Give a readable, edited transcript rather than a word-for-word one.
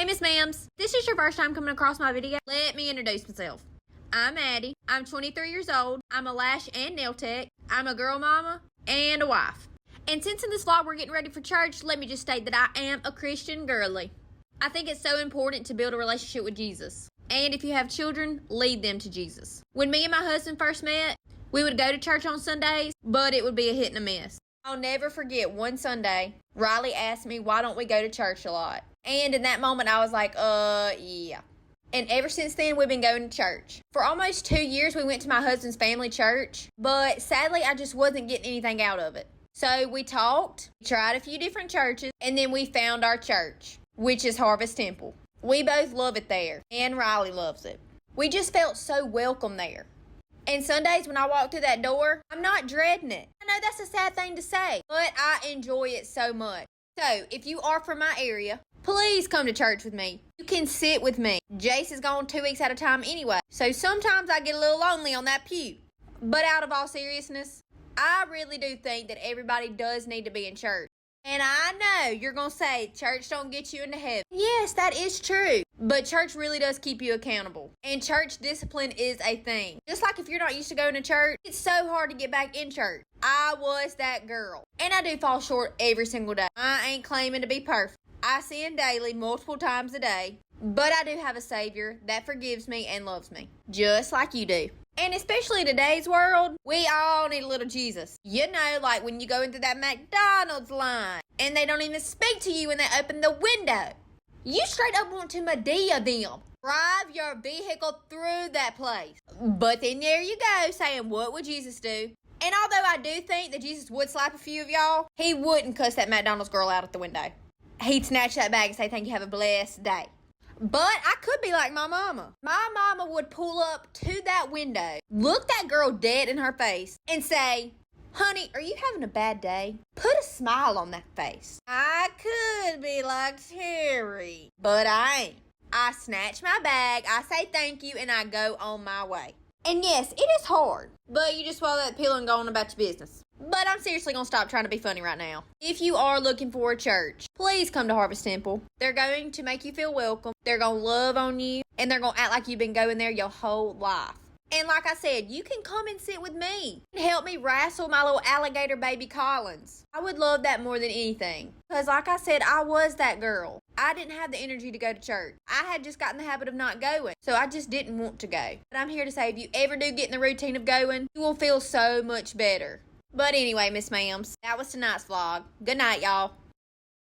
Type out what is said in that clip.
Hey, Miss Ma'ams. This is your first time coming across my video. Let me introduce myself. I'm Addie. I'm 23 years old. I'm a lash and nail tech. I'm a girl mama and a wife. And since in this vlog we're getting ready for church, let me just state that I am a Christian girly. I think it's so important to build a relationship with Jesus. And if you have children, lead them to Jesus. When me and my husband first met, we would go to church on Sundays, but it would be a hit and a miss. I'll never forget one Sunday, Riley asked me, why don't we go to church a lot? And in that moment, I was like, yeah. And ever since then, we've been going to church. For almost 2 years, we went to my husband's family church, but sadly, I just wasn't getting anything out of it. So we talked, tried a few different churches, and then we found our church, which is Harvest Temple. We both love it there, and Riley loves it. We just felt so welcome there. And Sundays when I walk through that door, I'm not dreading it. I know that's a sad thing to say, but I enjoy it so much. So if you are from my area, please come to church with me. You can sit with me. Jace is gone 2 weeks at a time anyway, so sometimes I get a little lonely on that pew. But out of all seriousness, I really do think that everybody does need to be in church. And I know you're going to say church don't get you into heaven. Yes, that is true. But church really does keep you accountable. And church discipline is a thing. Just like if you're not used to going to church, it's so hard to get back in church. I was that girl. And I do fall short every single day. I ain't claiming to be perfect. I sin daily, multiple times a day. But I do have a Savior that forgives me and loves me. Just like you do. And especially in today's world, we all need a little Jesus. You know, like when you go into that McDonald's line and they don't even speak to you when they open the window. You straight up want to Medea them. Drive your vehicle through that place. But then there you go saying, what would Jesus do? And although I do think that Jesus would slap a few of y'all, he wouldn't cuss that McDonald's girl out at the window. He'd snatch that bag and say, thank you, have a blessed day. But I could be like my mama. My mama would pull up to that window, look that girl dead in her face, and say, honey, are you having a bad day? Put a smile on that face. I could be like Terry, but I ain't. I snatch my bag, I say thank you, and I go on my way. And yes, it is hard, but you just swallow that pill and go on about your business. But I'm seriously going to stop trying to be funny right now. If you are looking for a church, please come to Harvest Temple. They're going to make you feel welcome. They're going to love on you. And they're going to act like you've been going there your whole life. And like I said, you can come and sit with me and help me wrestle my little alligator baby Collins. I would love that more than anything. Because like I said, I was that girl. I didn't have the energy to go to church. I had just gotten the habit of not going. So I just didn't want to go. But I'm here to say if you ever do get in the routine of going, you will feel so much better. But anyway, Miss Ma'ams, that was tonight's vlog. Good night, y'all.